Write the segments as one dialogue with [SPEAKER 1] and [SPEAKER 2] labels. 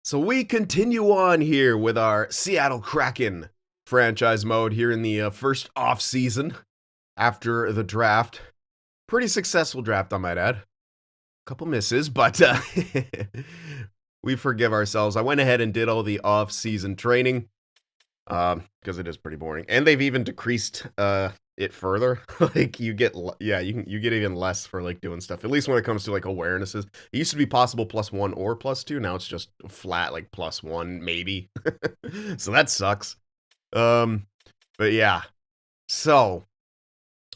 [SPEAKER 1] So we continue on here with our Seattle Kraken franchise mode here in the first off season after the draft. Pretty successful draft, I might add. Couple misses, but we forgive ourselves. I went ahead and did all the off season training because it is pretty boring, and they've even decreased it further. Like you get you get even less for like doing stuff, at least when it comes to like awarenesses. It used to be possible +1 or +2. Now it's just flat like +1 maybe. So that sucks. But yeah, so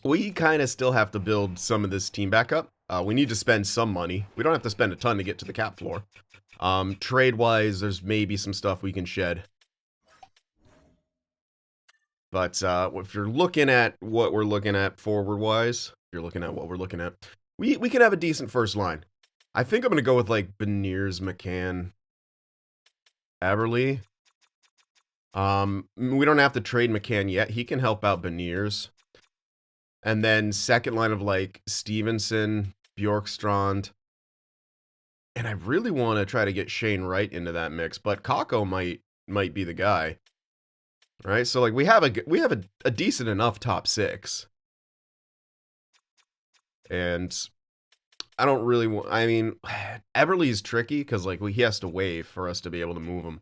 [SPEAKER 1] we kind of still have to build some of this team back up. We need to spend some money. We don't have to spend a ton to get to the cap floor. Trade wise, there's maybe some stuff we can shed. But if you're looking at what we're looking at forward-wise, if you're looking at what we're looking at, we can have a decent first line. I think I'm going to go with, like, Beniers, McCann, Eberle. We don't have to trade McCann yet. He can help out Beniers. And then second line of, like, Stevenson, Bjorkstrand. And I really want to try to get Shane Wright into that mix, but Kakko might be the guy. Right, so like we have a decent enough top six, and I don't really want. I mean, Eberle's tricky because like he has to waive for us to be able to move him.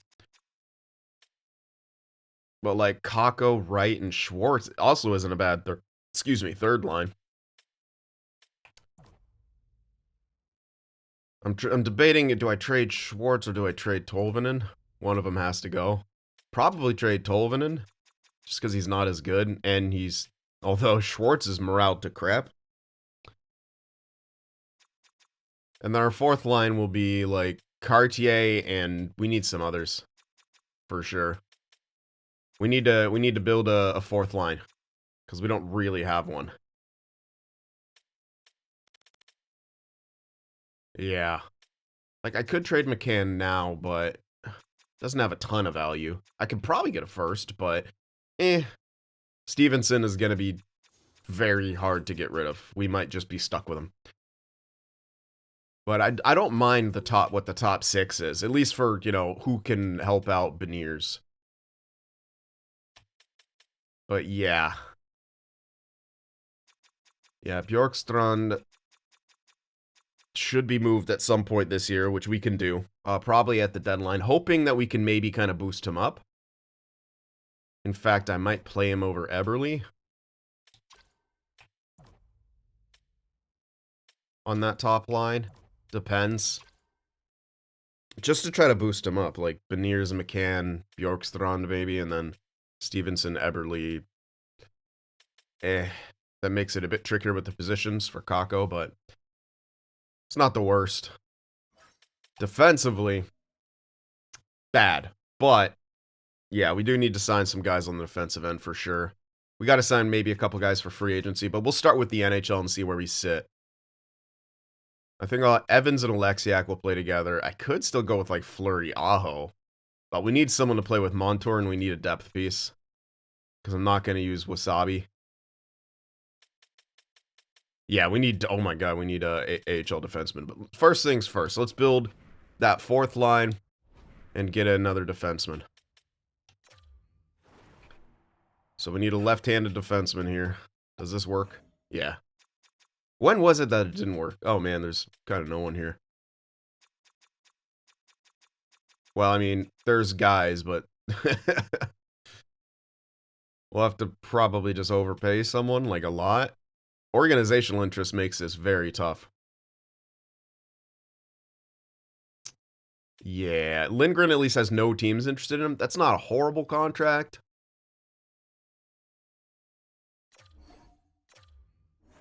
[SPEAKER 1] But like Kakko, Wright, and Schwartz also isn't a bad third line. I'm debating, do I trade Schwartz or do I trade Tolvanen? One of them has to go. Probably trade Tolvanen, just because he's not as good, and although Schwartz is morale to crap. And then our fourth line will be, like, Cartier, and we need some others, for sure. We need to build a fourth line, because we don't really have one. Yeah. Like, I could trade McCann now, but doesn't have a ton of value. I could probably get a first, but Stevenson is going to be very hard to get rid of. We might just be stuck with him. But I don't mind what the top six is, at least for, who can help out Beniers. But yeah. Yeah, Bjorkstrand should be moved at some point this year, which we can do. Probably at the deadline, hoping that we can maybe kind of boost him up. In fact, I might play him over Eberle on that top line. Depends. Just to try to boost him up, like Beniers, McCann, Bjorkstrand maybe, and then Stevenson, Eberle. That makes it a bit trickier with the positions for Kakko, but it's not the worst. Defensively, bad. But, yeah, we do need to sign some guys on the defensive end for sure. We got to sign maybe a couple guys for free agency, but we'll start with the NHL and see where we sit. I think Evans and Alexiak will play together. I could still go with, like, Fleury, Aho. But we need someone to play with Montour, and we need a depth piece. Because I'm not going to use Wasabi. Yeah, we need, oh my god, we need a AHL defenseman. But first things first, let's build that fourth line and get another defenseman. So we need a left-handed defenseman here. Does this work? Yeah. When was it that it didn't work? Oh man, there's kind of no one here. Well, I mean, there's guys, but we'll have to probably just overpay someone, like a lot. Organizational interest makes this very tough. Yeah, Lindgren at least has no teams interested in him. That's not a horrible contract.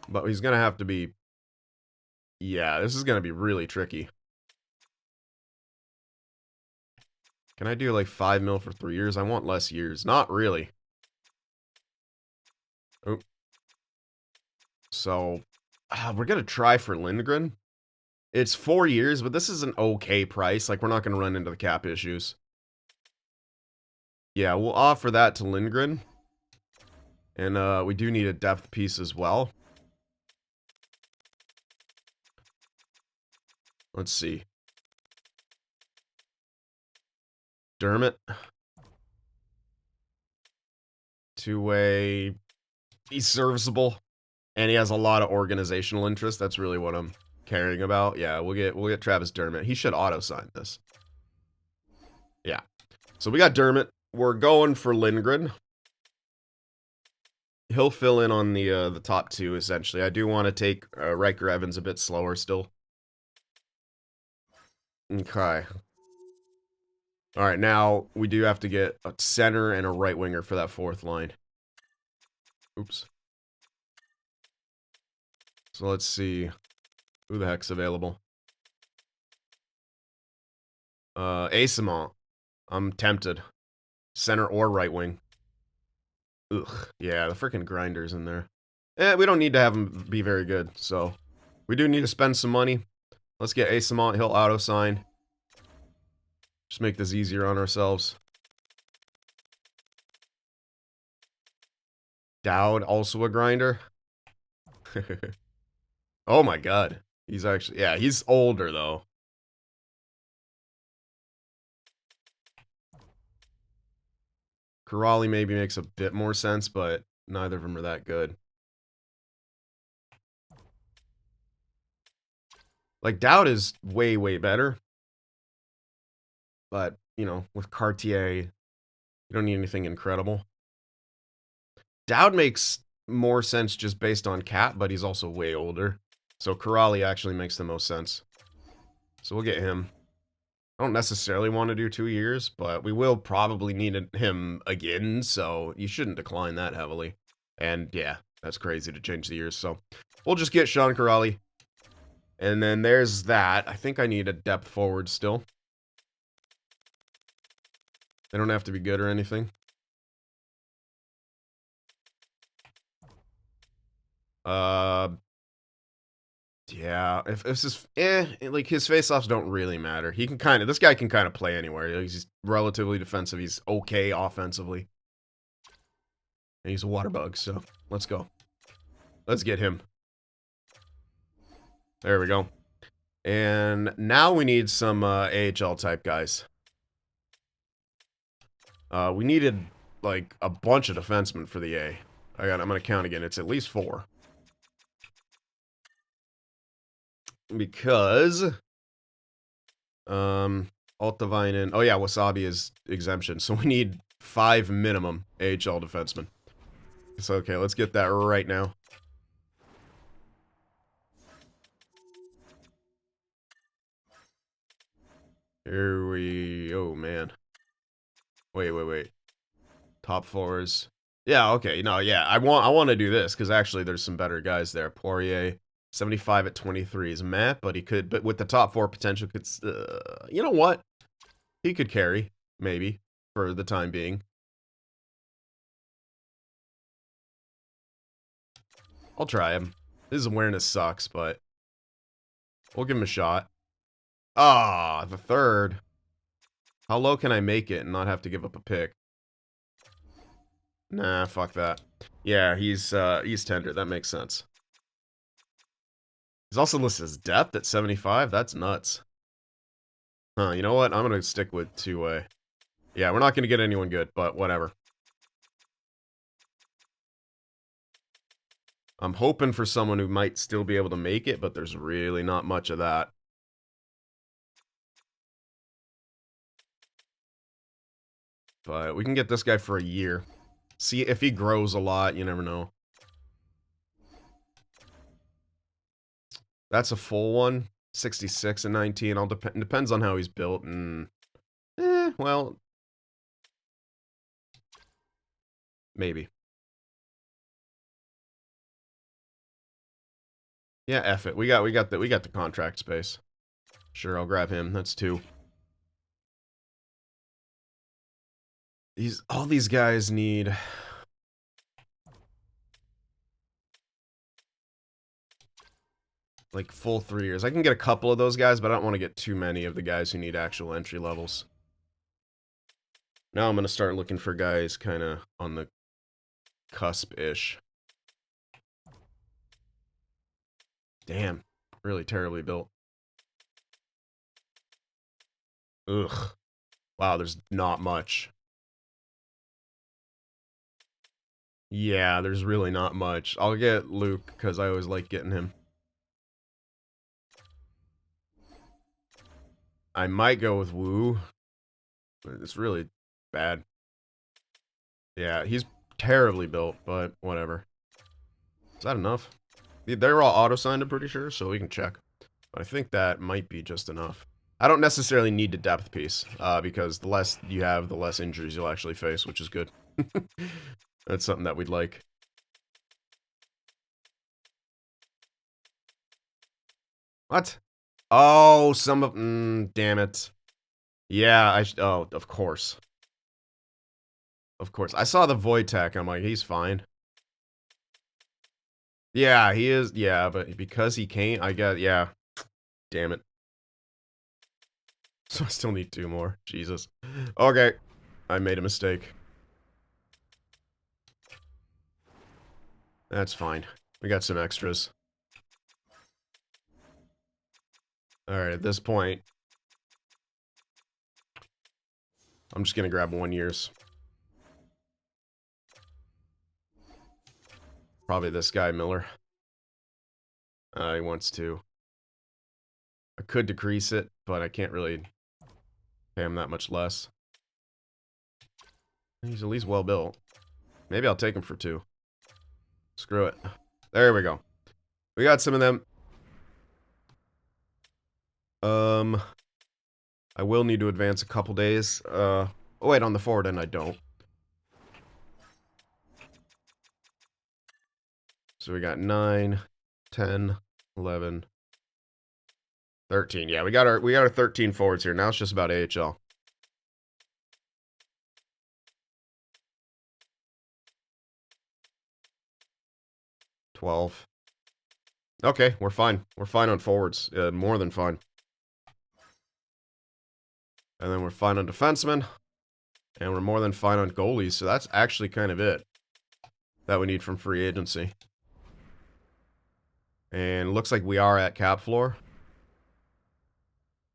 [SPEAKER 1] But he's going to have to be... Yeah, this is going to be really tricky. Can I do like 5 mil for 3 years? I want less years. Not really. Oh. So, we're going to try for Lindgren. It's 4 years, but this is an okay price. Like, we're not going to run into the cap issues. Yeah, we'll offer that to Lindgren. And we do need a depth piece as well. Let's see. Dermot. Two-way. He's serviceable. And he has a lot of organizational interest. That's really what I'm caring about. Yeah, we'll get Travis Dermott. He should auto-sign this. Yeah. So we got Dermott. We're going for Lindgren. He'll fill in on the top two, essentially. I do want to take Riker Evans a bit slower still. Okay. All right, now we do have to get a center and a right winger for that fourth line. Oops. So let's see. Who the heck's available? Asimont. I'm tempted. Center or right wing. Ugh. Yeah, the freaking Grinder's in there. We don't need to have him be very good, so we do need to spend some money. Let's get Asimont. He'll auto-sign. Just make this easier on ourselves. Dowd, also a grinder. Oh my god. He's actually, yeah, he's older though. Kuraly maybe makes a bit more sense, but neither of them are that good. Like, Dowd is way, way better. But, you know, with Cartier, you don't need anything incredible. Dowd makes more sense just based on cap, but he's also way older. So Kuraly actually makes the most sense. So we'll get him. I don't necessarily want to do 2 years, but we will probably need him again, so you shouldn't decline that heavily. And yeah, that's crazy to change the years, so we'll just get Sean Kuraly. And then there's that. I think I need a depth forward still. They don't have to be good or anything. Yeah, if this is, like, his face-offs don't really matter. He can kind of, this guy can kind of play anywhere. He's relatively defensive. He's okay offensively. And he's a water bug, so let's go. Let's get him. There we go. And now we need some AHL type guys. We needed, like, a bunch of defensemen for the A. I'm going to count again. It's at least 4. Because Altavainen, oh yeah, Wasabi is exemption, so we need 5 minimum AHL defensemen. So okay, let's get that right now. Here we, oh man. Wait. Top 4s. Yeah, okay, no, yeah, I want to do this because actually there's some better guys there. Poirier, 75 at 23 is meh, but he could, but with the top 4 potential, could, you know what? He could carry, maybe, for the time being. I'll try him. His awareness sucks, but we'll give him a shot. Ah, the 3rd. How low can I make it and not have to give up a pick? Nah, fuck that. Yeah, he's tender. That makes sense. He's also listed as depth at 75. That's nuts. Huh, you know what? I'm going to stick with 2-way. Yeah, we're not going to get anyone good, but whatever. I'm hoping for someone who might still be able to make it, but there's really not much of that. But we can get this guy for a year. See if he grows a lot, you never know. That's a full one. 66 and 19. Depends on how he's built and well, maybe. Yeah, F it. We got the contract space. Sure, I'll grab him. That's 2. All these guys need like full 3 years. I can get a couple of those guys, but I don't want to get too many of the guys who need actual entry levels. Now I'm going to start looking for guys kind of on the cusp-ish. Damn, really terribly built. Ugh. Wow, there's not much. Yeah, there's really not much. I'll get Luke, because I always like getting him. I might go with Wu. It's really bad. Yeah, he's terribly built, but whatever. Is that enough? They're all auto-signed, I'm pretty sure, so we can check. But I think that might be just enough. I don't necessarily need the depth piece, because the less you have, the less injuries you'll actually face, which is good. That's something that we'd like. What? Oh, some of... damn it. Yeah, oh, of course. Of course. I saw the Void Tech, I'm like, he's fine. Yeah, he is. Yeah, but because he can't, I got... Yeah. Damn it. So I still need 2 more. Jesus. Okay. I made a mistake. That's fine. We got some extras. Alright, at this point, I'm just gonna grab 1 year's. Probably this guy, Miller. He wants to. I could decrease it, but I can't really pay him that much less. He's at least well built. Maybe I'll take him for 2. Screw it. There we go. We got some of them. I will need to advance a couple days. Oh wait, on the forward end I don't. So we got 9, 10, 11, 13. Yeah, we got our 13 forwards here. Now it's just about AHL. $12. Okay, we're fine. We're fine on forwards. More than fine. And then we're fine on defensemen. And we're more than fine on goalies. So that's actually kind of it that we need from free agency. And looks like we are at cap floor.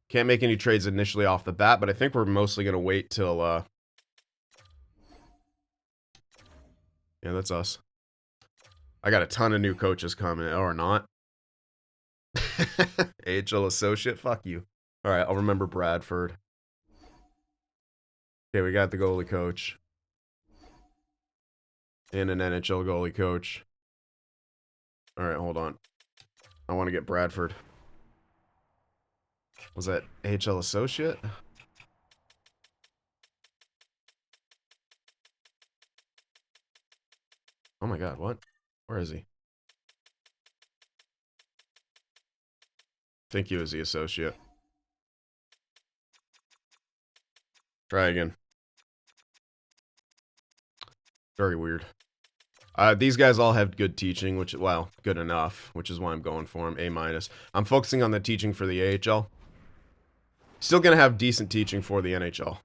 [SPEAKER 1] Can't make any trades initially off the bat, but I think we're mostly going to wait till... Yeah, that's us. I got a ton of new coaches coming, or not. AHL associate, fuck you. Alright, I'll remember Bradford. Okay, we got the goalie coach. And an NHL goalie coach. Alright, hold on. I want to get Bradford. Was that AHL associate? Oh my god, what? Where is he? I think he was the associate. Try again. Very weird. These guys all have good teaching, which, well, good enough, which is why I'm going for them. A-. I'm focusing on the teaching for the AHL. Still gonna have decent teaching for the NHL.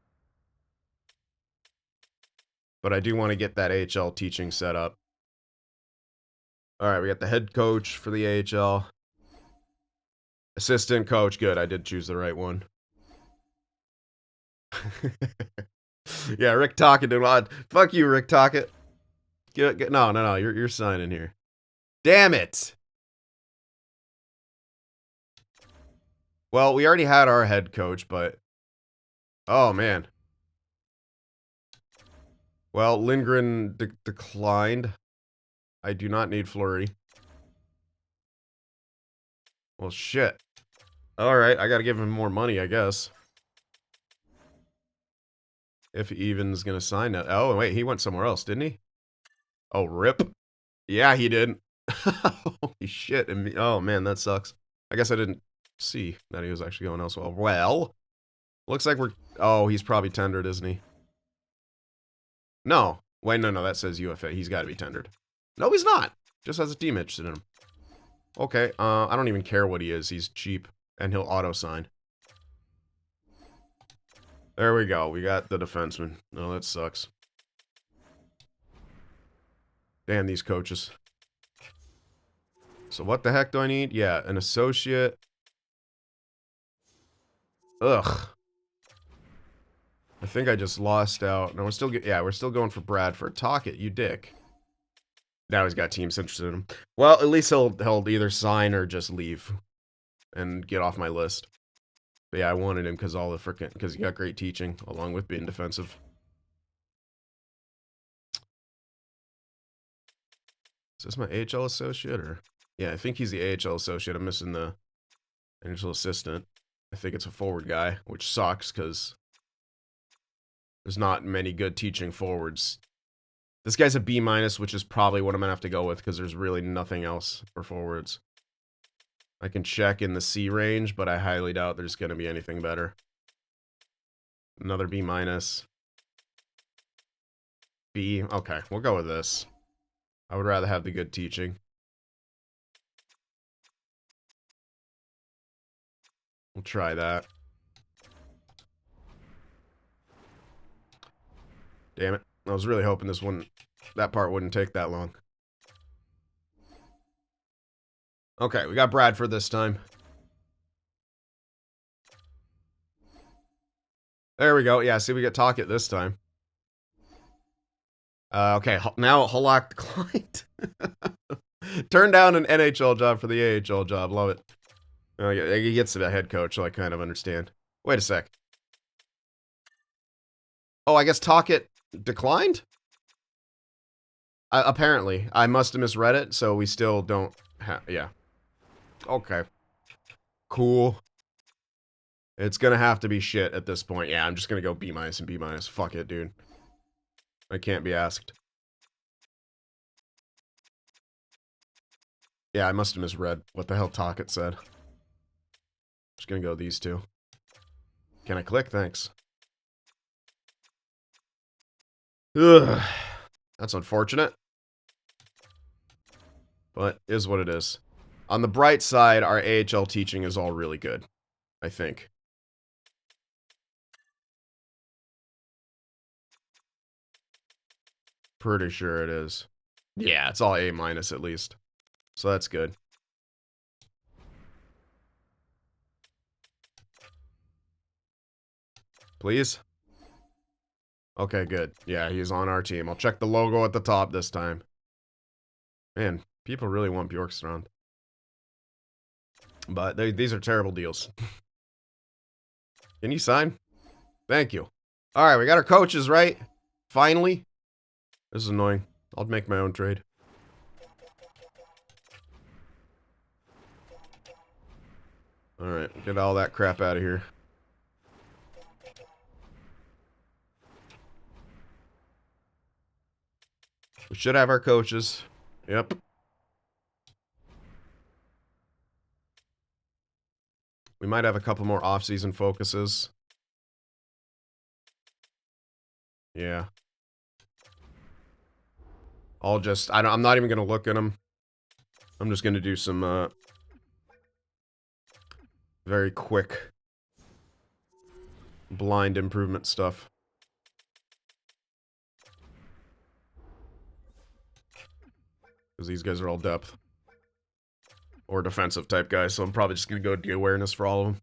[SPEAKER 1] But I do want to get that AHL teaching set up. Alright, we got the head coach for the AHL. Assistant coach, good, I did choose the right one. Yeah, Rick Tockett did odd. Fuck you, Rick Tockett. No, you're signing here. Damn it! Well, we already had our head coach, but... Oh, man. Well, Lindgren declined. I do not need Fleury. Well, shit. Alright, I gotta give him more money, I guess. If Evan's gonna sign it. Oh, wait, he went somewhere else, didn't he? Oh, rip. Yeah, he did. Holy shit. Oh, man, that sucks. I guess I didn't see that he was actually going elsewhere. Well, looks like we're... Oh, he's probably tendered, isn't he? No. Wait, no, that says UFA. He's got to be tendered. No, he's not. Just has a team interested in him. Okay, I don't even care what he is. He's cheap, and he'll auto-sign. There we go. We got the defenseman. Oh, that sucks. Damn, these coaches. So what the heck do I need? Yeah, an associate. Ugh. I think I just lost out. No, we're still we're still going for Bradford. Talk it, you dick. Now he's got teams interested in him. Well, at least he'll either sign or just leave and get off my list. But yeah, I wanted him because he got great teaching along with being defensive. Is this my AHL associate or? Yeah, I think he's the AHL associate. I'm missing the NHL assistant. I think it's a forward guy, which sucks because there's not many good teaching forwards. This guy's a B-, which is probably what I'm going to have to go with because there's really nothing else for forwards. I can check in the C range, but I highly doubt there's going to be anything better. Another B-. B. Okay, we'll go with this. I would rather have the good teaching. We'll try that. Damn it. I was really hoping that part wouldn't take that long. Okay, we got Bradford this time. There we go. Yeah, see, we get Talkit this time. Okay, now Halak declined. Turn down an NHL job for the AHL job. Love it. He gets to the head coach, so I kind of understand. Wait a sec. Oh, I guess Talkit declined? Apparently. I must have misread it, so we still don't have... Yeah. Okay. Cool. It's gonna have to be shit at this point. Yeah, I'm just gonna go B- and B-. Fuck it, dude. I can't be asked. Yeah, I must have misread what the hell Talkit said. Just gonna go these two. Can I click? Thanks. Ugh. That's unfortunate. But is what it is. On the bright side, our AHL teaching is all really good. I think. Pretty sure it is. Yeah, it's all A- at least. So that's good. Please? Okay, good. Yeah, he's on our team. I'll check the logo at the top this time. Man, people really want Bjorkstrand. But these are terrible deals. Can you sign? Thank you. Alright, we got our coaches, right? Finally. This is annoying. I'll make my own trade. Alright, get all that crap out of here. We should have our coaches. Yep. We might have a couple more off-season focuses. Yeah. I'm not even going to look at them. I'm just going to do some, very quick blind improvement stuff. Because these guys are all depth. Or defensive type guys, so I'm probably just going to go do awareness for all of them.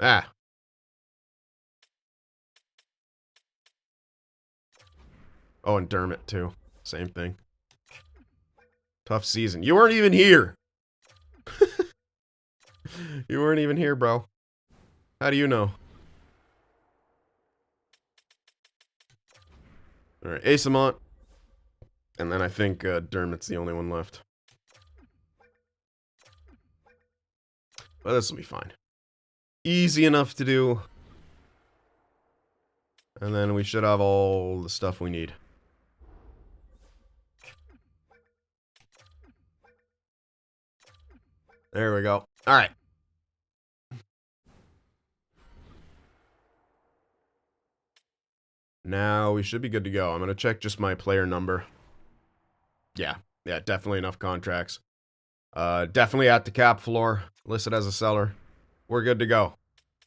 [SPEAKER 1] Ah. Oh, and Dermot, too. Same thing. Tough season. You weren't even here! You weren't even here, bro. How do you know? Alright, Asamont. And then I think Dermot's the only one left. But this will be fine. Easy enough to do. And then we should have all the stuff we need. There we go. Alright. Now we should be good to go. I'm going to check just my player number. Yeah, definitely enough contracts. Definitely at the cap floor, listed as a seller. We're good to go.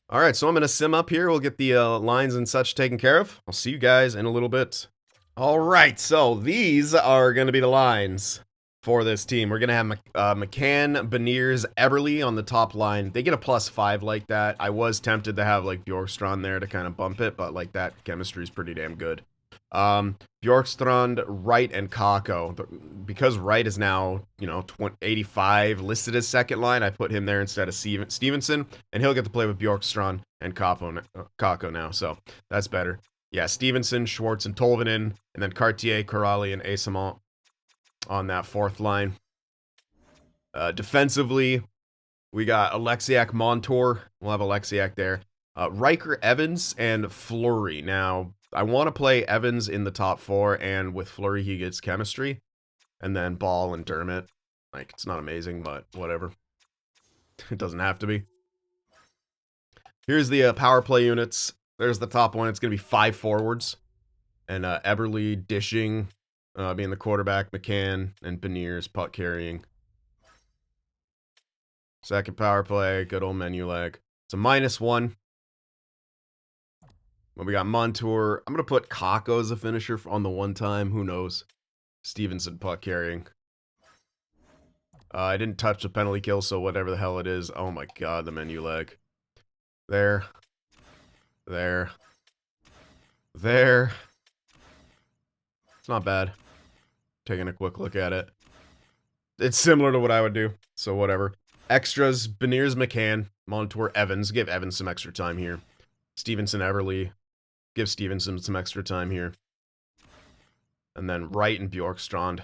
[SPEAKER 1] All right, so I'm going to sim up here. We'll get the lines and such taken care of. I'll see you guys in a little bit. All right, so these are going to be the lines. for this team. We're going to have McCann, Beniers, Eberle on the top line. They get a +5 like that. I was tempted to have, like, Bjorkstrand there to kind of bump it, but, like, that chemistry is pretty damn good. Bjorkstrand, Wright, and Kakko. Because Wright is now, you know, 85 listed as second line, I put him there instead of Stevenson, and he'll get to play with Bjorkstrand and Kakko now, so that's better. Yeah, Stevenson, Schwartz, and Tolvanen, and then Cartier, Corrali, and Asamont on that fourth line. Defensively, we got Alexiak, Montour. We'll have Alexiak there. Riker, Evans, and Fleury. Now, I want to play Evans in the top 4, and with Fleury, he gets chemistry. And then Ball and Dermott. Like, it's not amazing, but whatever. It doesn't have to be. Here's the power play units. There's the top one. It's going to be 5 forwards. And Eberle dishing, being the quarterback, McCann, and Beniers puck carrying. Second power play, good old menu leg. It's a -1. When we got Montour, I'm going to put Kakko as a finisher on the one time. Who knows? Stevenson puck carrying. I didn't touch the penalty kill, so whatever the hell it is. Oh my god, the menu leg. There. There. There. It's not bad. Taking a quick look at it. It's similar to what I would do, so whatever. Extras, Beniers, McCann, Montour, Evans. Give Evans some extra time here. Stevenson, Eberle. Give Stevenson some extra time here. And then Wright and Bjorkstrand.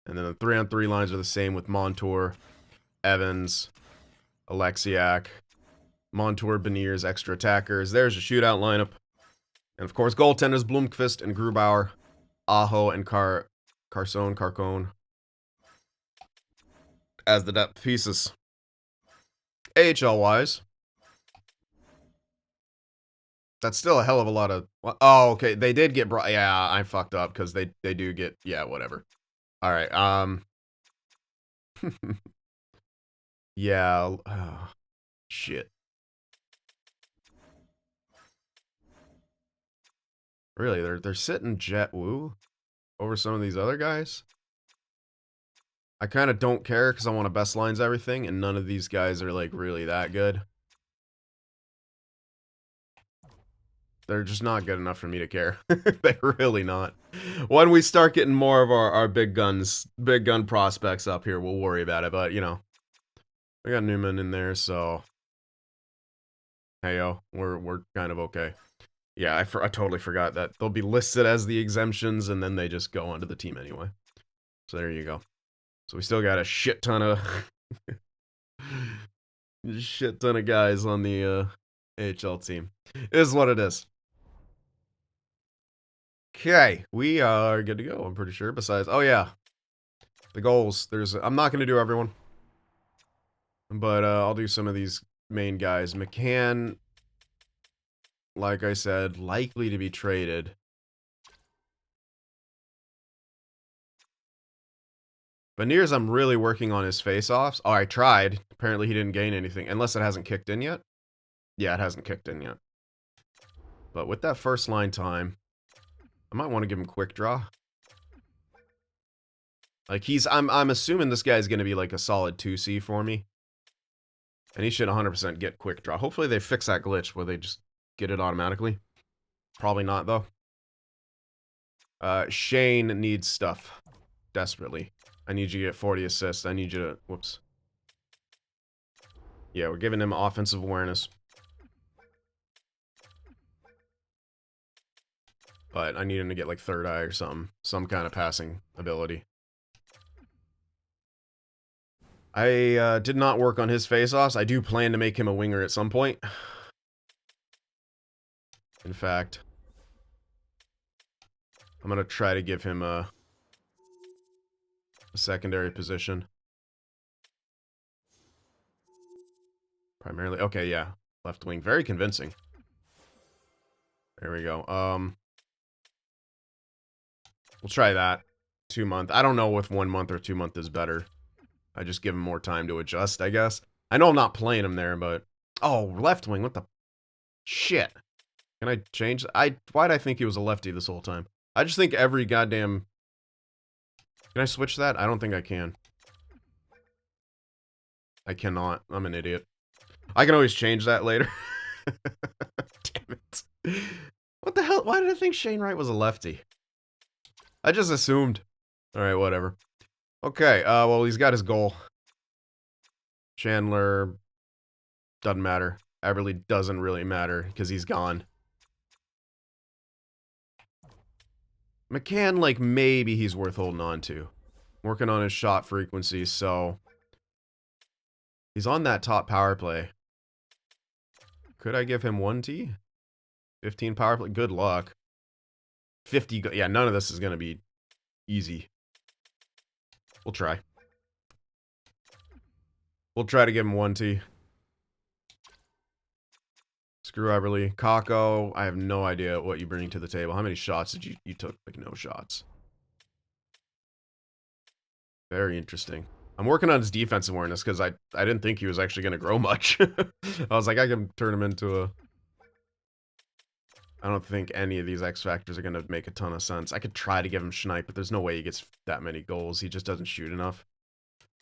[SPEAKER 1] And then the 3-on-3 lines are the same with Montour, Evans, Alexiak, Montour, Beniers, extra attackers. There's a shootout lineup. And of course, goaltenders Blomqvist and Grubauer, Aho and Carcone as the depth pieces. AHL-wise, that's still a hell of a lot of... Oh, okay, they did get brought... Yeah, I fucked up, because they do get... Yeah, whatever. Alright, yeah, oh, shit. Really, they're sitting Jet Woo over some of these other guys? I kind of don't care, because I want to best lines everything, and none of these guys are, like, really that good. They're just not good enough for me to care. They're really not. When we start getting more of our big gun prospects up here, we'll worry about it. But, you know, we got Newman in there, so... Heyo, we're kind of okay. Yeah, I totally forgot that. They'll be listed as the exemptions, and then they just go onto the team anyway. So there you go. So we still got a shit ton of... shit ton of guys on the AHL team. It is what it is. Okay, we are good to go, I'm pretty sure. Besides, oh yeah, the goals. I'm not going to do everyone, but I'll do some of these main guys. McCann, like I said, likely to be traded. Beniers, I'm really working on his face-offs. Oh, I tried. Apparently he didn't gain anything, unless it hasn't kicked in yet. Yeah, it hasn't kicked in yet. But with that first line time, I might want to give him quick draw. Like I'm assuming this guy's going to be like a solid 2C for me. And he should 100% get quick draw. Hopefully they fix that glitch where they just get it automatically. Probably not though. Shane needs stuff desperately. I need you to get 40 assists. I need you to, whoops. Yeah, we're giving him offensive awareness. But I need him to get like third eye or something. Some kind of passing ability. I did not work on his face-offs. I do plan to make him a winger at some point. In fact, I'm going to try to give him a secondary position. Primarily, okay, yeah. Left wing, very convincing. There we go. We'll try that. 2 month. I don't know if 1 month or 2 month is better. I just give him more time to adjust, I guess. I know I'm not playing him there, but... Oh, left wing, what the... Shit. Can I change... Why'd I think he was a lefty this whole time? I just think every goddamn... Can I switch that? I don't think I can. I cannot. I'm an idiot. I can always change that later. Damn it. What the hell? Why did I think Shane Wright was a lefty? I just assumed. Alright, whatever. Okay, well, he's got his goal. Chandler... doesn't matter. Eberle doesn't really matter, because he's gone. McCann, like, maybe he's worth holding on to. Working on his shot frequency, so... he's on that top power play. Could I give him 1T? 15 power play? Good luck. 50... yeah, none of this is going to be easy. We'll try. We'll try to give him 1T. Screw Eberle. Kako, I have no idea what you bring to the table. How many shots did you took? Like, no shots. Very interesting. I'm working on his defense awareness because I didn't think he was actually going to grow much. I was like, I can turn him into a... I don't think any of these X Factors are going to make a ton of sense. I could try to give him Schneip, but there's no way he gets that many goals. He just doesn't shoot enough.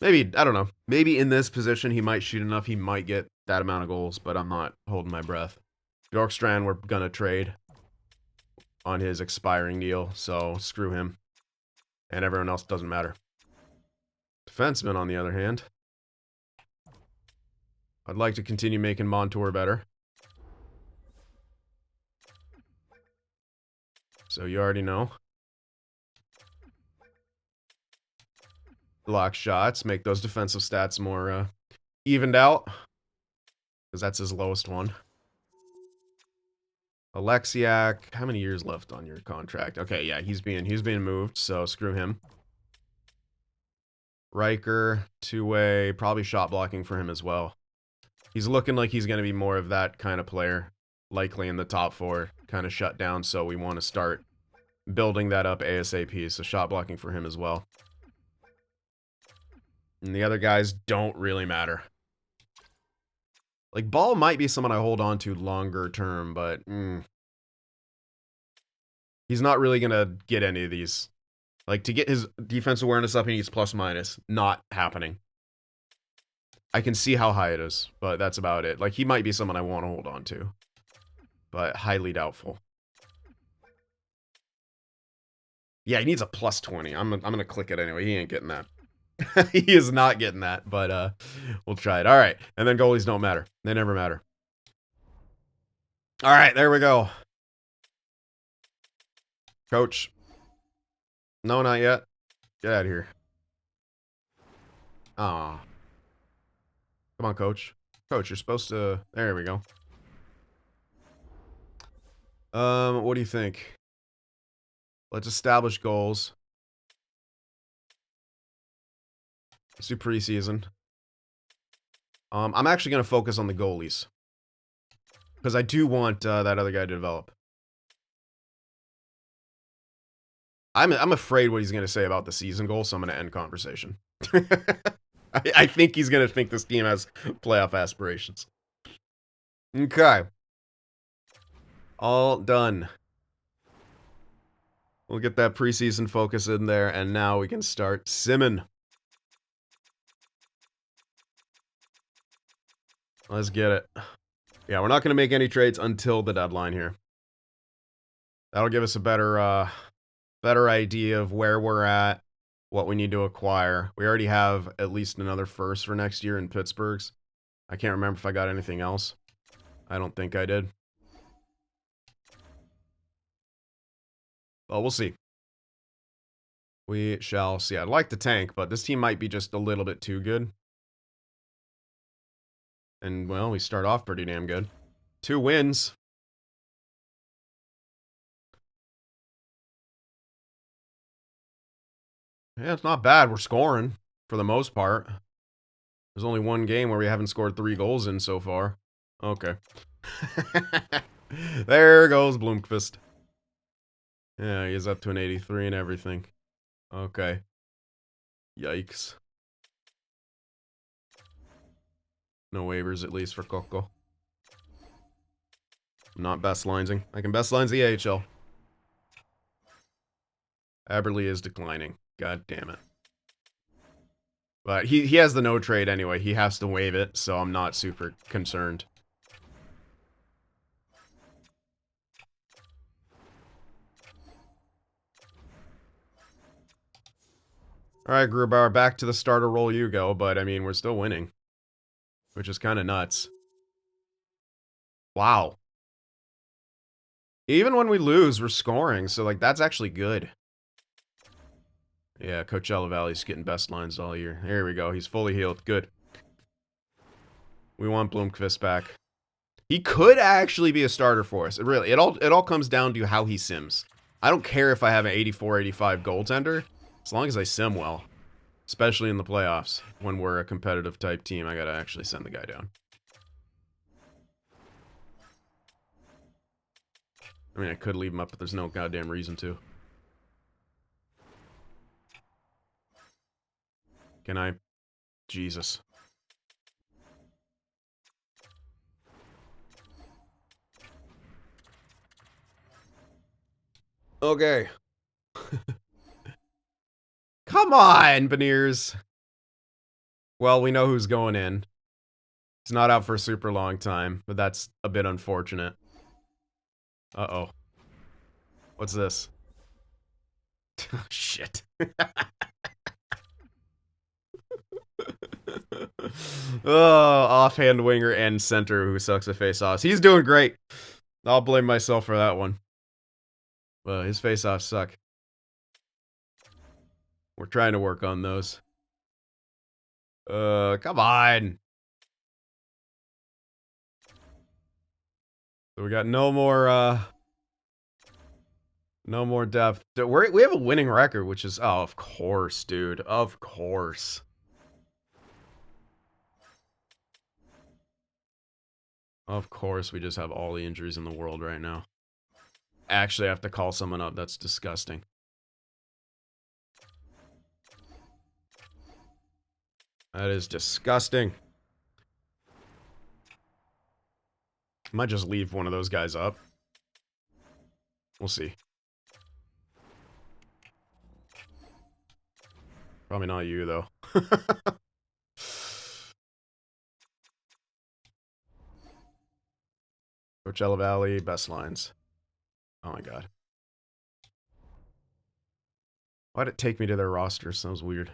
[SPEAKER 1] Maybe, I don't know. Maybe in this position he might shoot enough. He might get that amount of goals, but I'm not holding my breath. Bjorkstrand, we're going to trade on his expiring deal, so screw him. And everyone else doesn't matter. Defenseman, on the other hand. I'd like to continue making Montour better. So you already know. Block shots, make those defensive stats more evened out. Because that's his lowest one. Alexiak, how many years left on your contract? Okay, yeah, he's being moved, so screw him. Riker, two-way, probably shot blocking for him as well. He's looking like he's going to be more of that kind of player. Likely in the top four, kind of shut down, so we want to start building that up ASAP, so shot blocking for him as well. And the other guys don't really matter. Like, Ball might be someone I hold on to longer term, but he's not really going to get any of these. Like, to get his defense awareness up, he needs plus-minus. Not happening. I can see how high it is, but that's about it. Like, he might be someone I want to hold on to, but highly doubtful. Yeah, he needs a plus 20. I'm going to click it anyway. He ain't getting that. He is not getting that, but we'll try it. All right, and then goalies don't matter. They never matter. All right, there we go. Coach. No, not yet. Get out of here. Aw. Come on, coach. Coach, you're supposed to... There we go. What do you think? Let's establish goals. Let's do preseason. I'm actually going to focus on the goalies. Because I do want that other guy to develop. I'm afraid what he's going to say about the season goal, so I'm going to end conversation. I think he's going to think this team has playoff aspirations. Okay. All done. We'll get that preseason focus in there, and now we can start simming. Let's get it. Yeah, we're not going to make any trades until the deadline here. That'll give us a better idea of where we're at, what we need to acquire. We already have at least another first for next year in Pittsburgh's. I can't remember if I got anything else. I don't think I did. Well, we'll see. We shall see. I'd like the tank, but this team might be just a little bit too good. And, well, we start off pretty damn good. 2 wins. Yeah, it's not bad. We're scoring, for the most part. There's only one game where we haven't scored 3 goals in so far. Okay. There goes Blomqvist. Yeah, he's up to an 83 and everything. Okay. Yikes. No waivers, at least, for Coco. I'm not best linesing. I can best lines the AHL. Eberle is declining. God damn it. But he has the no trade anyway. He has to waive it, so I'm not super concerned. Alright, Grubauer, back to the starter role you go, but I mean, we're still winning. Which is kind of nuts. Wow. Even when we lose, we're scoring, so like that's actually good. Yeah, Coachella Valley's getting best lines all year. Here we go. He's fully healed. Good. We want Bloomqvist back. He could actually be a starter for us. Really, it all comes down to how he sims. I don't care if I have an 84, 85 goaltender, as long as I sim well. Especially in the playoffs, when we're a competitive type team. I gotta actually send the guy down. I mean, I could leave him up, but there's no goddamn reason to. Can I? Jesus. Okay. Come on, Beniers. Well, we know who's going in. He's not out for a super long time, but that's a bit unfortunate. Uh-oh. What's this? Shit. Oh, offhand winger and center who sucks at face-offs. He's doing great. I'll blame myself for that one. Well, his face-offs suck. We're trying to work on those. Come on. So we got no more depth. We have a winning record, which is, oh, of course, dude. Of course. Of course, we just have all the injuries in the world right now. Actually, I have to call someone up. That's disgusting. That is disgusting. I might just leave one of those guys up. We'll see. Probably not you, though. Coachella Valley, best lines. Oh my god. Why'd it take me to their roster? Sounds weird.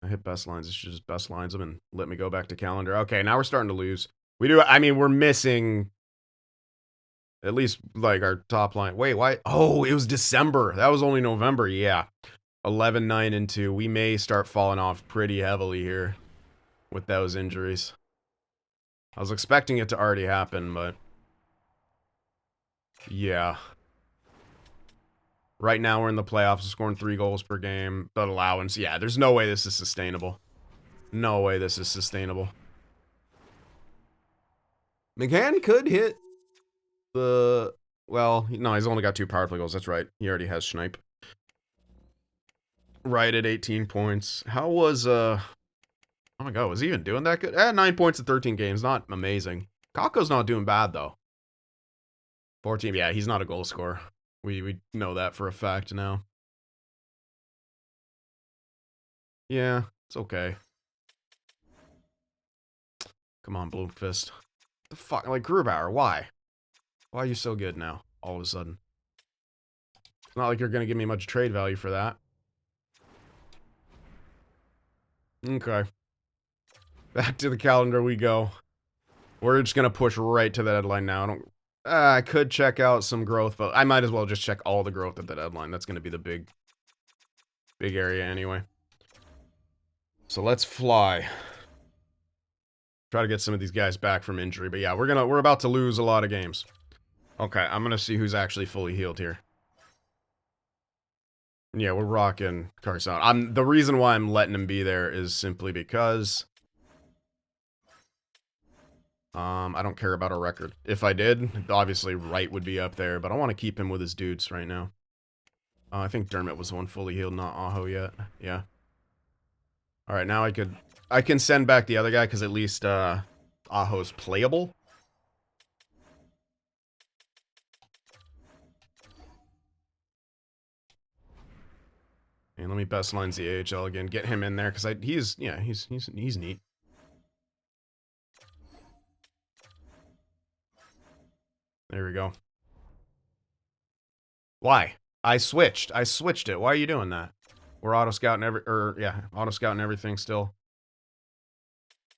[SPEAKER 1] I hit best lines. It should just best lines them and let me go back to calendar. Okay, now we're starting to lose. We do, I mean, we're missing at least, like, our top line. Wait, why? Oh, it was December. That was only November. Yeah. 11, 9, and 2. We may start falling off pretty heavily here with those injuries. I was expecting it to already happen, but yeah. Right now we're in the playoffs, scoring 3 goals per game. That allowance, yeah, there's no way this is sustainable. No way this is sustainable. McCann could hit the... Well, no, he's only got 2 power play goals. That's right. He already has Schneip. Right at 18 points. How was, oh my god, was he even doing that good? 9 points in 13 games. Not amazing. Kakko's not doing bad, though. 14, yeah, he's not a goal scorer. We know that for a fact now. Yeah, it's okay. Come on, Bloomqvist. The fuck? Like, Grubauer, why? Why are you so good now, all of a sudden? It's not like you're going to give me much trade value for that. Okay. Back to the calendar we go. We're just going to push right to the deadline now. I could check out some growth, but I might as well just check all the growth at the deadline. That's going to be the big area anyway. So let's fly. Try to get some of these guys back from injury. But yeah, we're about to lose a lot of games. Okay, I'm going to see who's actually fully healed here. Yeah, we're rocking Carson. The reason why I'm letting him be there is simply because I don't care about a record. If I did, obviously Wright would be up there, but I want to keep him with his dudes right now. I think Dermott was the one fully healed, not Aho yet. Yeah. All right, now I can send back the other guy because at least Aho's playable. And let me best lines the AHL again. Get him in there because he's neat. There we go. Why? I switched it. Why are you doing that? We're auto scouting auto scouting everything still.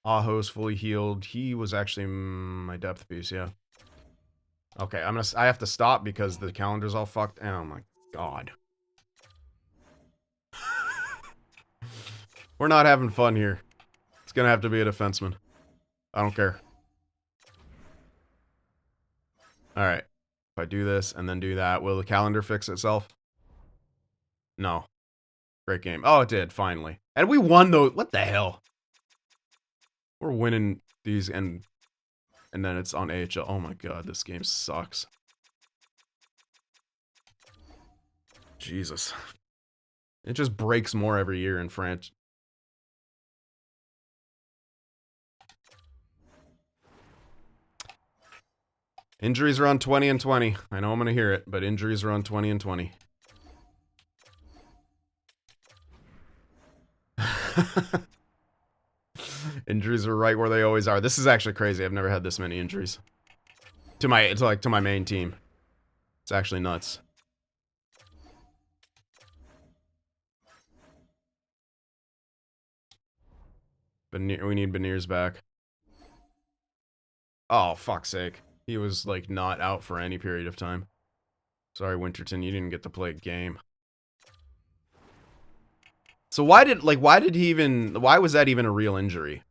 [SPEAKER 1] Aho's fully healed. He was actually my depth piece, yeah. Okay, I have to stop because the calendar's all fucked. Oh my god. We're not having fun here. It's gonna have to be a defenseman. I don't care. Alright. If I do this and then do that, will the calendar fix itself? No. Great game. Oh, it did, finally. And we won those. What the hell? We're winning these and then it's on AHL. Oh my god, this game sucks. Jesus. It just breaks more every year in France. Injuries are on 20 and 20. I know I'm going to hear it, but injuries are on 20 and 20. Injuries are right where they always are. This is actually crazy. I've never had this many injuries. To my main team. It's actually nuts. We need Beniers back. Oh, fuck's sake. He was, like, not out for any period of time. Sorry, Winterton, you didn't get to play a game. So why was that even a real injury?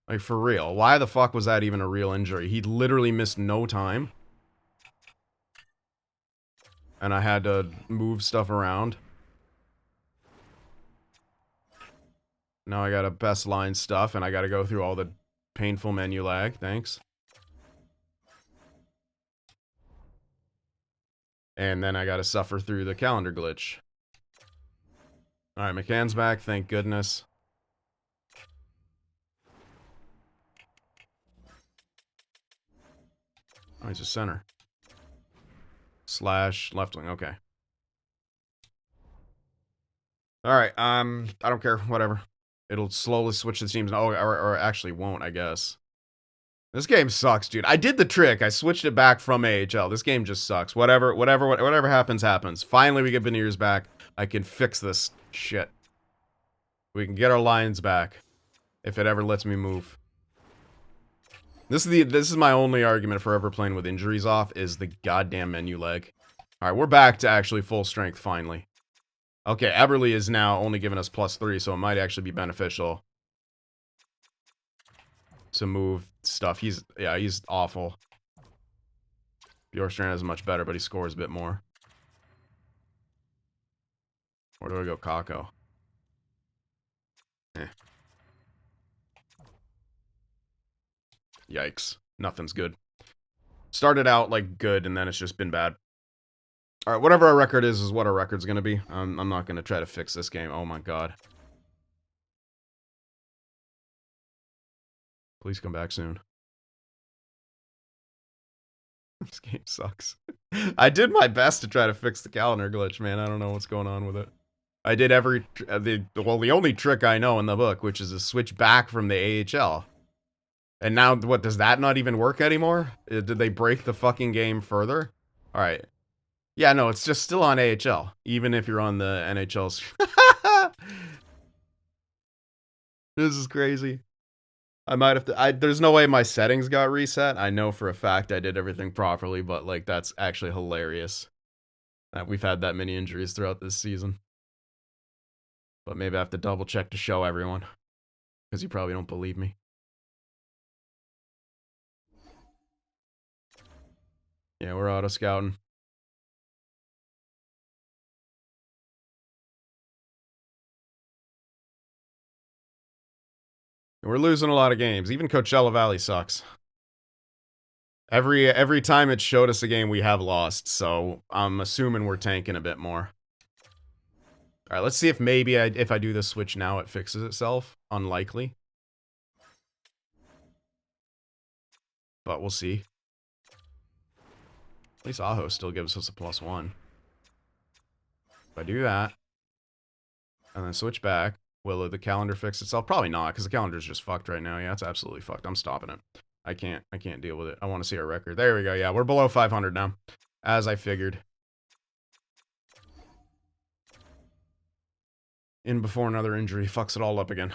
[SPEAKER 1] Like, for real. Why the fuck was that even a real injury? He literally missed no time. And I had to move stuff around. Now I gotta best line stuff, and I gotta go through all the painful menu lag. Thanks. And then I gotta suffer through the calendar glitch. Alright, McCann's back, thank goodness. Oh, he's a center. Slash left wing, okay. Alright, I don't care, whatever. It'll slowly switch the teams. Oh, or actually won't, I guess. This game sucks, dude. I did the trick. I switched it back from AHL. This game just sucks. Whatever happens, happens. Finally, we get Beniers back. I can fix this shit. We can get our lines back. If it ever lets me move. This is my only argument for ever playing with injuries off, is the goddamn menu lag. Alright, we're back to actually full strength, finally. Okay, Eberle is now only giving us +3, so it might actually be beneficial to move stuff. He's awful. Bjorkstrand is much better, but he scores a bit more. Where do I go, Kako? Eh. Yikes. Nothing's good. Started out, like, good, and then it's just been bad. Alright, whatever our record is what our record's gonna be. I'm not gonna try to fix this game. Oh my god. Please come back soon. This game sucks. I did my best to try to fix the calendar glitch, man. I don't know what's going on with it. I did the only trick I know in the book, which is to switch back from the AHL. And now, what, does that not even work anymore? Did they break the fucking game further? Alright. Yeah, no, it's just still on AHL, even if you're on the NHL's. This is crazy. I might have to, there's no way my settings got reset. I know for a fact I did everything properly, but, like, that's actually hilarious that we've had that many injuries throughout this season. But maybe I have to double check to show everyone, because you probably don't believe me. Yeah, we're auto scouting. We're losing a lot of games. Even Coachella Valley sucks. Every time it showed us a game we have lost, so I'm assuming we're tanking a bit more. Alright, let's see if maybe if I do this switch now it fixes itself. Unlikely. But we'll see. At least Aho still gives us a +1. If I do that, And then switch back. Will the calendar fix itself? Probably not, because the calendar's just fucked right now. Yeah, it's absolutely fucked. I'm stopping it. I can't deal with it. I want to see our record. There we go. Yeah, we're below 500 now. As I figured. In before another injury. Fucks it all up again.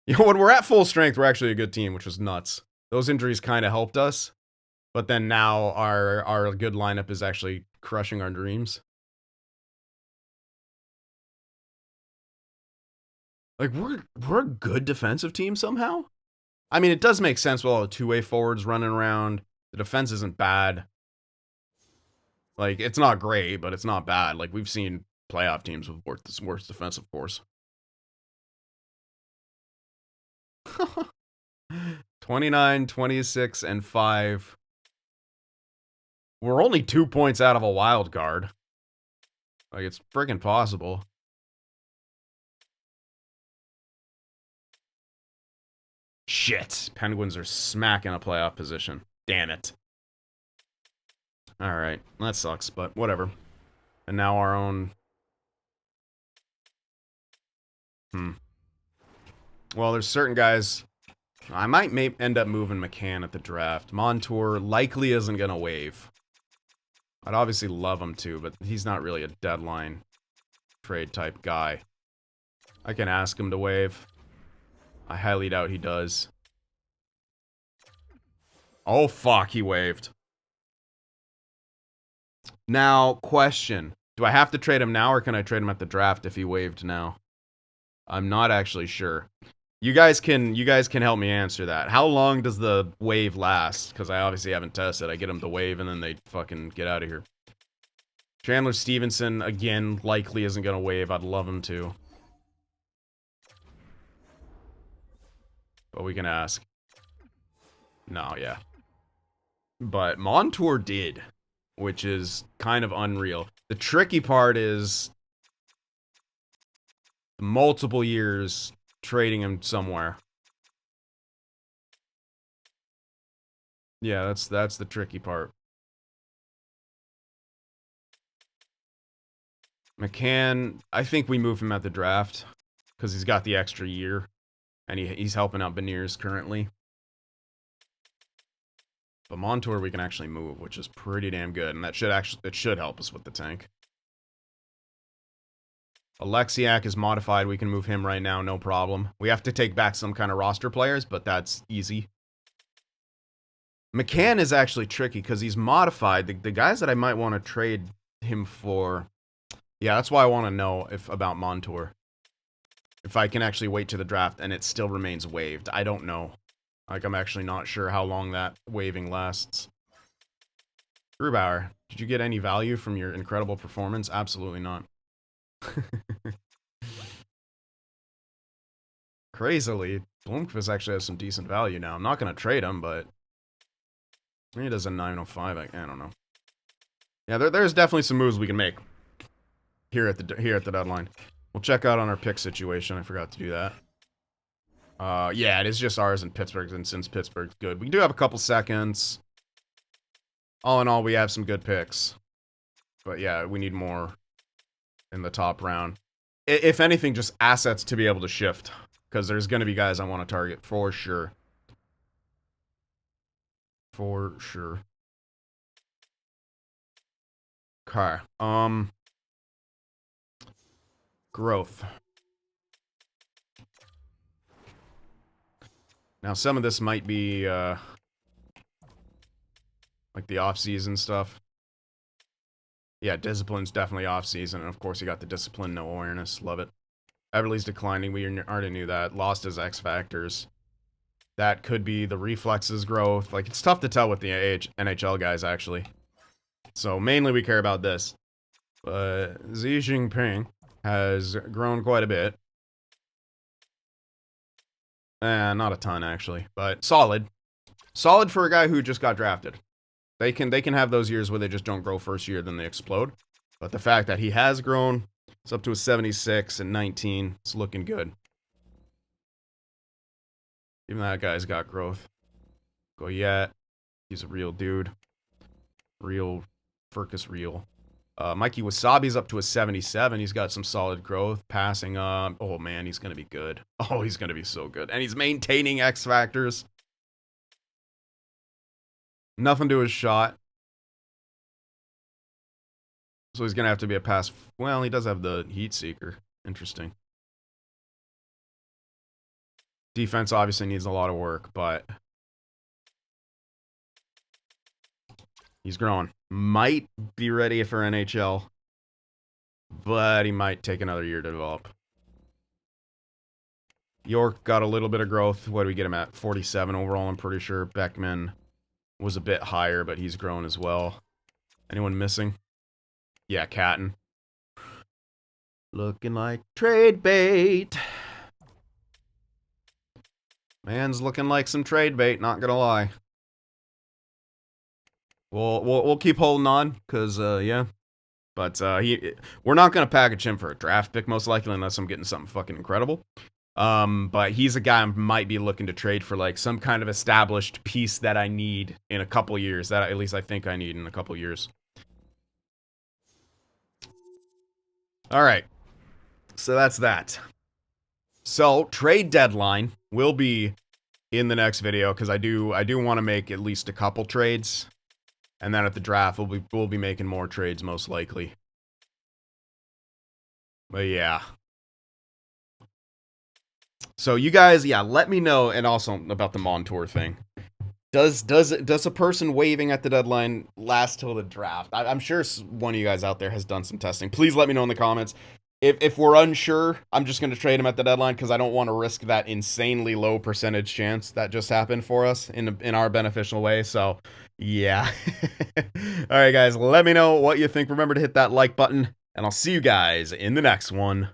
[SPEAKER 1] You know, when we're at full strength, we're actually a good team, which was nuts. Those injuries kind of helped us. But then now our good lineup is actually crushing our dreams. Like, we're a good defensive team somehow? I mean, it does make sense with all the two-way forwards running around. The defense isn't bad. Like, it's not great, but it's not bad. Like, we've seen playoff teams with worse defensive course. 29, 26, and 5. We're only 2 points out of a wild card. Like, it's freaking possible. Shit. Penguins are smacking a playoff position. Damn it. Alright. That sucks, but whatever. And now our own... Well, there's certain guys... I might end up moving McCann at the draft. Montour likely isn't going to waive. I'd obviously love him to, but he's not really a deadline trade type guy. I can ask him to waive. I highly doubt he does. Oh, fuck, he waived. Now, question. Do I have to trade him now, or can I trade him at the draft if he waived now? I'm not actually sure. You guys can help me answer that. How long does the wave last? Because I obviously haven't tested. I get them to wave, and then they fucking get out of here. Chandler Stevenson, again, likely isn't going to wave. I'd love him to. But we can ask. No, yeah. But Montour did, which is kind of unreal. The tricky part is multiple years trading him somewhere. Yeah, that's the tricky part. McCann, I think we move him at the draft because he's got the extra year, and he's helping out Beniers currently. But Montour we can actually move, which is pretty damn good, and that should help us with the tank. Alexiak is modified. We can move him right now, no problem. We have to take back some kind of roster players, but that's easy. McCann is actually tricky because he's modified. The guys that I might want to trade him for... Yeah, that's why I want to know about Montour. If I can actually wait to the draft and it still remains waived. I don't know. Like, I'm actually not sure how long that waiving lasts. Grubauer, did you get any value from your incredible performance? Absolutely not. Crazily, Blomqvist actually has some decent value now. I'm not going to trade him, but he does a 905. I don't know. Yeah, there's definitely some moves we can make here at the deadline. We'll check out on our pick situation. I forgot to do that. Yeah, it is just ours and Pittsburgh's, and since Pittsburgh's good, we do have a couple seconds. All in all, we have some good picks. But yeah, we need more in the top round. If anything, just assets to be able to shift. Because there's going to be guys I want to target for sure. For sure. Okay. Growth. Now, some of this might be, like the off-season stuff. Yeah, discipline's definitely off-season, and of course you got the discipline, no awareness. Love it. Everly's declining, we already knew that. Lost his X factors. That could be the reflexes growth. Like, it's tough to tell with the NHL guys, actually. So, mainly we care about this. But Xi Jinping has grown quite a bit. Not a ton, actually, but solid. Solid for a guy who just got drafted. They can have those years where they just don't grow first year, then they explode. But the fact that he has grown, it's up to a 76 and 19. It's looking good. Even that guy's got growth. Goyette, he's a real dude. Real Furcus Reel. Mikey Wasabi's up to a 77. He's got some solid growth. Passing on. Oh, man, he's going to be good. Oh, he's going to be so good. And he's maintaining X factors. Nothing to his shot. So he's going to have to be a pass. Well, he does have the Heat Seeker. Interesting. Defense obviously needs a lot of work, but he's growing. Might be ready for NHL, but he might take another year to develop. York got a little bit of growth. What do we get him at? 47 overall, I'm pretty sure. Beckman was a bit higher, but he's grown as well. Anyone missing? Yeah, Catton. Looking like trade bait. Man's looking like some trade bait, not gonna lie. We'll keep holding on, cause yeah. But we're not gonna package him for a draft pick most likely unless I'm getting something fucking incredible. But he's a guy I might be looking to trade for like some kind of established piece that I need in a couple years. That at least I think I need in a couple years. All right. So that's that. So trade deadline will be in the next video because I do want to make at least a couple trades, and then at the draft we'll be making more trades most likely. But yeah. So you guys, yeah, let me know, and also about the Montour thing. Does a person waving at the deadline last till the draft? I'm sure one of you guys out there has done some testing. Please let me know in the comments. If we're unsure, I'm just going to trade him at the deadline because I don't want to risk that insanely low percentage chance that just happened for us in our beneficial way. So, yeah. All right, guys, let me know what you think. Remember to hit that like button, and I'll see you guys in the next one.